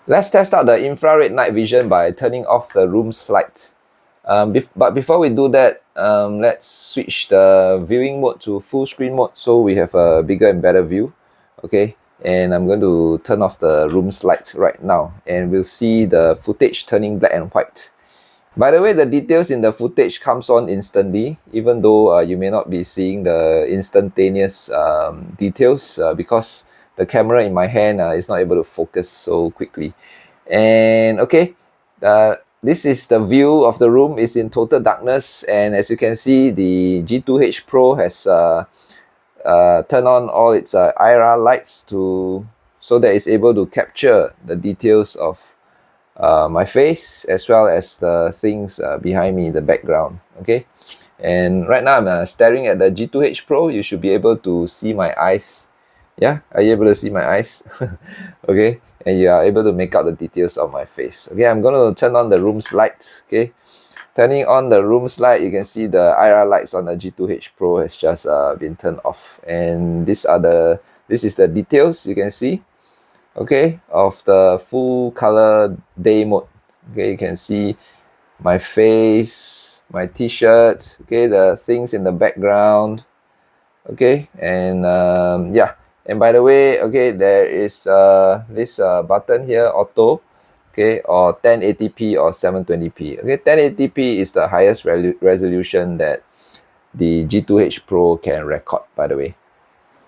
Let's test out the infrared night vision by turning off the room's light. But before we do that, let's switch the viewing mode to full screen mode so we have a bigger and better view. Okay, and I'm going to turn off the room's light right now, and we'll see the footage turning black and white. By the way, the details in the footage comes on instantly, even though you may not be seeing the instantaneous details because the camera in my hand is not able to focus so quickly. And okay, this is the view of the room. It's in total darkness, and as you can see, the G2H Pro has turned on all its IR lights so that it's able to capture the details of my face as well as the things behind me in the background. Okay, and right now I'm staring at the G2H Pro. You should be able to see my eyes. Yeah, are you able to see my eyes? Okay, and you are able to make out the details of my face. Okay, I'm going to turn on the room's light. Okay, turning on the room's light, you can see the IR lights on the G2H Pro has just been turned off, and this is the details you can see, okay, of the full color day mode. Okay, you can see my face, my t-shirt, okay, the things in the background. Okay, and yeah, and by the way, okay, there is this button here, auto, okay, or 1080p or 720p. Okay, 1080p is the highest resolution that the G2H Pro can record, by the way.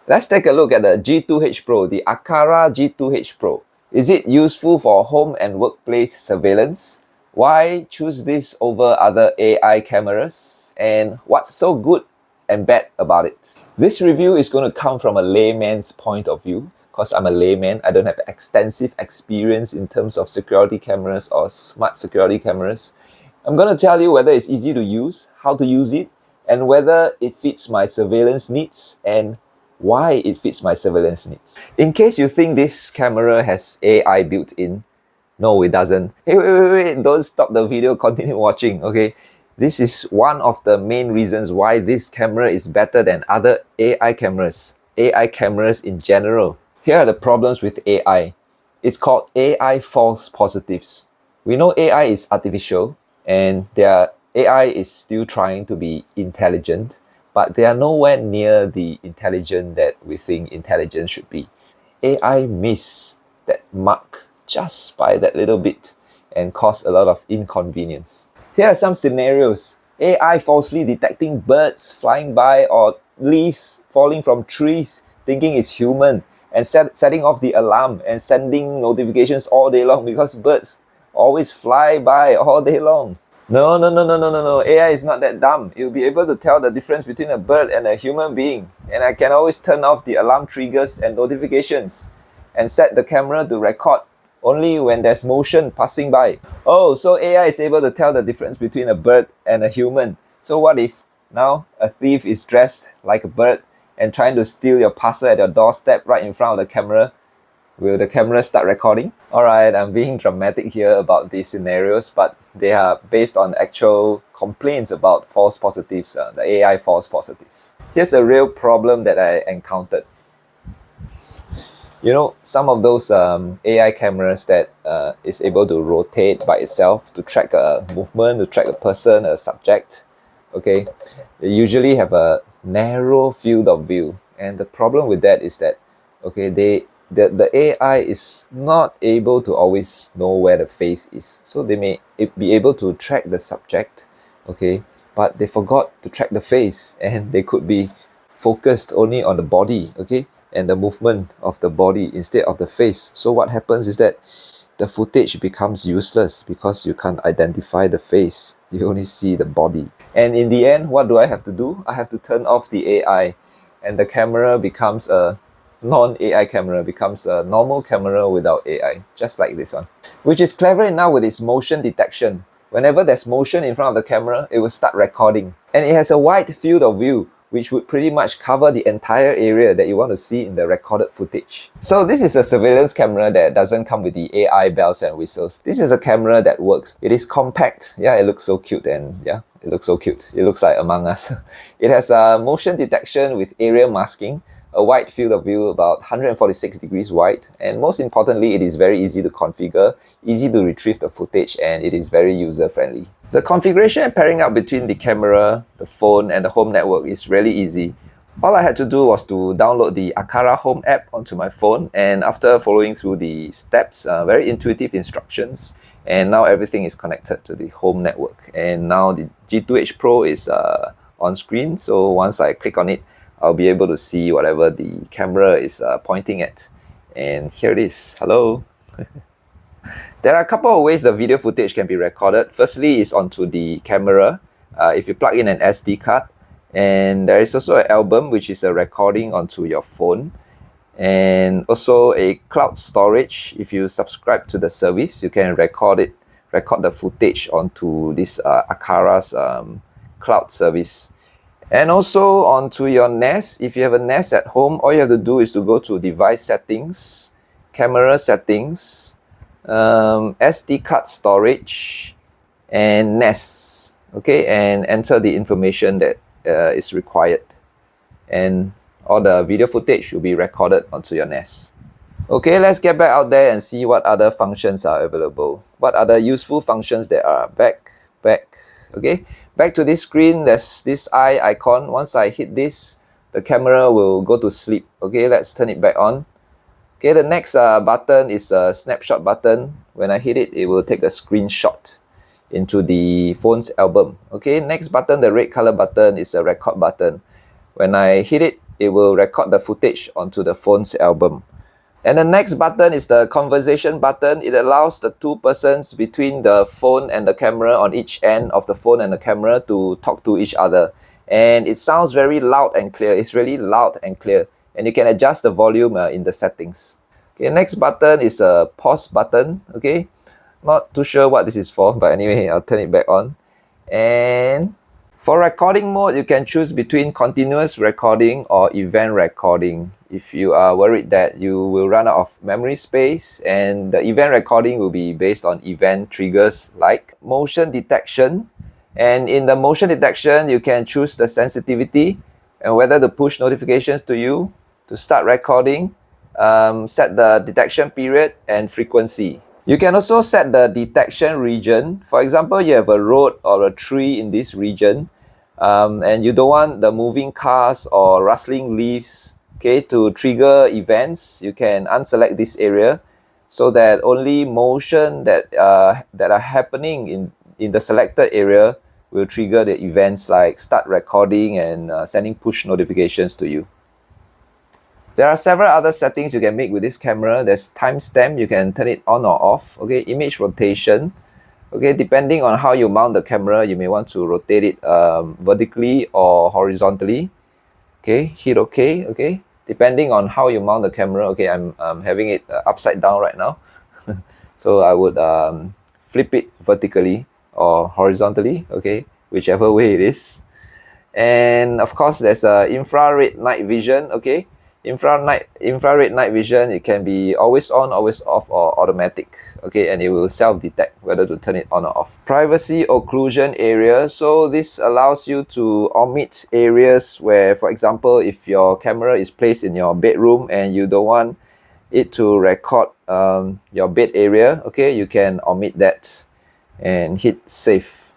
Let's take a look at the G2H Pro, the Aqara G2H Pro. Is it useful for home and workplace surveillance? Why choose this over other AI cameras? And what's so good and bad about it? This review is going to come from a layman's point of view, because I'm a layman. I don't have extensive experience in terms of security cameras or smart security cameras. I'm going to tell you whether it's easy to use, how to use it, and whether it fits my surveillance needs and why it fits my surveillance needs. In case you think this camera has AI built in, no, it doesn't. Hey, wait, don't stop the video, continue watching, okay? This is one of the main reasons why this camera is better than other AI cameras in general. Here are the problems with AI. It's called AI false positives. We know AI is artificial, and AI is still trying to be intelligent, but they are nowhere near the intelligence that we think intelligence should be. AI missed that mark just by that little bit and caused a lot of inconvenience. Here are some scenarios. AI falsely detecting birds flying by or leaves falling from trees, thinking it's human, and setting off the alarm and sending notifications all day long because birds always fly by all day long. No. AI is not that dumb. It will be able to tell the difference between a bird and a human being. And I can always turn off the alarm triggers and notifications and set the camera to record only when there's motion passing by. Oh, so AI is able to tell the difference between a bird and a human. So what if now a thief is dressed like a bird and trying to steal your parcel at your doorstep right in front of the camera? Will the camera start recording? Alright, I'm being dramatic here about these scenarios, but they are based on actual complaints about false positives, the AI false positives. Here's a real problem that I encountered. You know, some of those AI cameras that is able to rotate by itself to track a movement, to track a person, a subject, okay, they usually have a narrow field of view. And the problem with that is that, okay, the AI is not able to always know where the face is. So they may be able to track the subject, okay, but they forgot to track the face, and they could be focused only on the body, okay, and the movement of the body instead of the face. So what happens is that the footage becomes useless because you can't identify the face. You only see the body. And in the end, what do I have to do? I have to turn off the AI, and the camera becomes a non-AI camera, becomes a normal camera without AI, just like this one. Which is clever enough with its motion detection. Whenever there's motion in front of the camera, it will start recording. And it has a wide field of view, which would pretty much cover the entire area that you want to see in the recorded footage. So this is a surveillance camera that doesn't come with the AI bells and whistles. This is a camera that works. It is compact. Yeah, it looks so cute, and yeah, it looks so cute. It looks like Among Us. It has motion detection with area masking. a wide field of view, about 146 degrees wide, and most importantly, it is very easy to configure, easy to retrieve the footage, and it is very user-friendly. The configuration and pairing up between the camera, the phone, and the home network is really easy. All I had to do was to download the Aqara Home app onto my phone, and after following through the steps, very intuitive instructions, and now everything is connected to the home network. And now the G2H Pro is on screen, so once I click on it, I'll be able to see whatever the camera is pointing at. And here it is. Hello. There are a couple of ways the video footage can be recorded. Firstly is onto the camera. If you plug in an SD card, and there is also an album, which is a recording onto your phone, and also a cloud storage. If you subscribe to the service, you can record the footage onto this Aqara's cloud service. And also onto your NAS. If you have a NAS at home, all you have to do is to go to device settings, camera settings, SD card storage, and NAS, okay, and enter the information that is required, and all the video footage will be recorded onto your NAS. Okay, let's get back out there and see what other functions are available. What other useful functions there are. Back. Okay, back to this screen, there's this eye icon. Once I hit this, the camera will go to sleep. Okay, let's turn it back on. Okay, the next button is a snapshot button. When I hit it, it will take a screenshot into the phone's album. Okay, next button, the red color button, is a record button. When I hit it, it will record the footage onto the phone's album. And the next button is the conversation button. It allows the two persons between the phone and the camera on each end of the phone and the camera to talk to each other. And it sounds very loud and clear. It's really loud and clear. And you can adjust the volume in the settings. Okay, next button is a pause button. Okay, not too sure what this is for, but anyway, I'll turn it back on. And for recording mode, you can choose between continuous recording or event recording. If you are worried that you will run out of memory space, and the event recording will be based on event triggers like motion detection. And in the motion detection, you can choose the sensitivity and whether to push notifications to you to start recording, set the detection period and frequency. You can also set the detection region. For example, you have a road or a tree in this region, and you don't want the moving cars or rustling leaves, okay, to trigger events. You can unselect this area so that only motion that are happening in the selected area will trigger the events like start recording and sending push notifications to you. There are several other settings you can make with this camera. There's timestamp, you can turn it on or off. Okay, image rotation. Okay, depending on how you mount the camera, you may want to rotate it vertically or horizontally. Okay, hit OK. Okay, depending on how you mount the camera. Okay, I'm having it upside down right now. So I would flip it vertically or horizontally. Okay, whichever way it is. And of course, there's infrared night vision. Okay, infrared night vision, it can be always on, always off, or automatic. Okay, and it will self-detect whether to turn it on or off. Privacy occlusion area. So this allows you to omit areas where, for example, if your camera is placed in your bedroom and you don't want it to record your bed area, okay, you can omit that and hit save.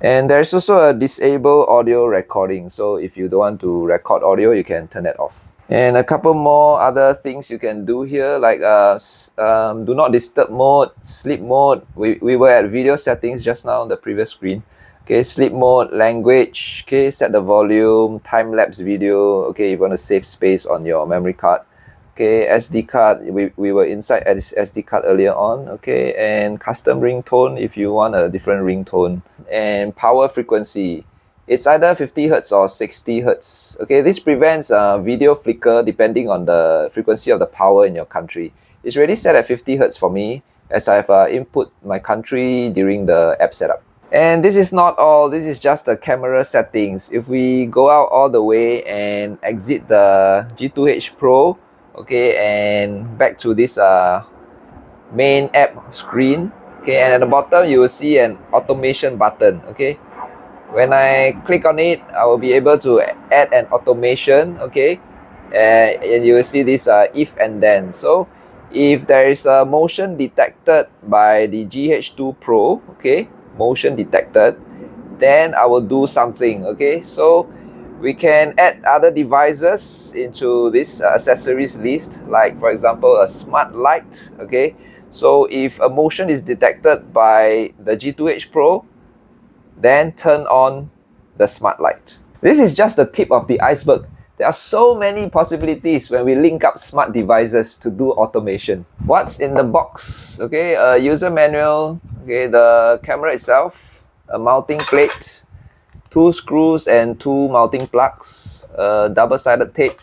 And there's also a disable audio recording. So if you don't want to record audio, you can turn that off. And a couple more other things you can do here, like do not disturb mode, sleep mode. We were at video settings just now on the previous screen. Okay, sleep mode, language. Okay, set the volume, time-lapse video. Okay, you want to save space on your memory card. Okay, SD card. We were inside SD card earlier on. Okay, and custom ringtone if you want a different ringtone. And power frequency. It's either 50 Hz or 60 Hz. Okay, this prevents video flicker depending on the frequency of the power in your country. It's already set at 50 Hz for me, as I've input my country during the app setup. And this is not all, this is just the camera settings. If we go out all the way and exit the G2H Pro, okay, and back to this main app screen, okay, and at the bottom you will see an automation button, okay. When I click on it, I will be able to add an automation, okay. and you will see this if and then. So if there is a motion detected by the GH2 Pro, okay, motion detected, then I will do something, okay. So we can add other devices into this accessories list, like for example a smart light, okay. So if a motion is detected by the G2H Pro, then turn on the smart light. This is just the tip of the iceberg. There are so many possibilities when we link up smart devices to do automation. What's in the box? Okay, a user manual, okay, the camera itself, a mounting plate, 2 screws and 2 mounting plugs, a double-sided tape,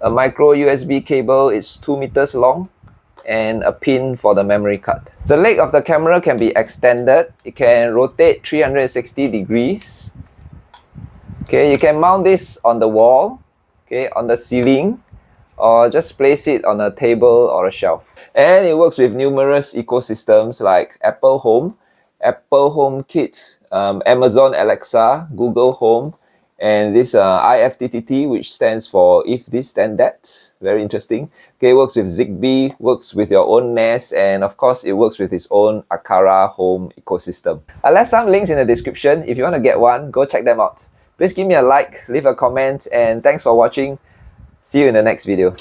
a micro USB cable is 2 meters long, and a pin for the memory card. The leg of the camera can be extended. It can rotate 360 degrees. Okay, you can mount this on the wall, okay, on the ceiling, or just place it on a table or a shelf. And it works with numerous ecosystems like Apple Home, Apple Home Kit, Amazon Alexa, Google Home, and this IFTTT, which stands for if this then that. Very interesting. Okay, it works with Zigbee, works with your own Nest, and of course it works with its own Aqara Home ecosystem. I left some links in the description. If you want to get one, go check them out. Please give me a like, leave a comment, and thanks for watching. See you in the next video.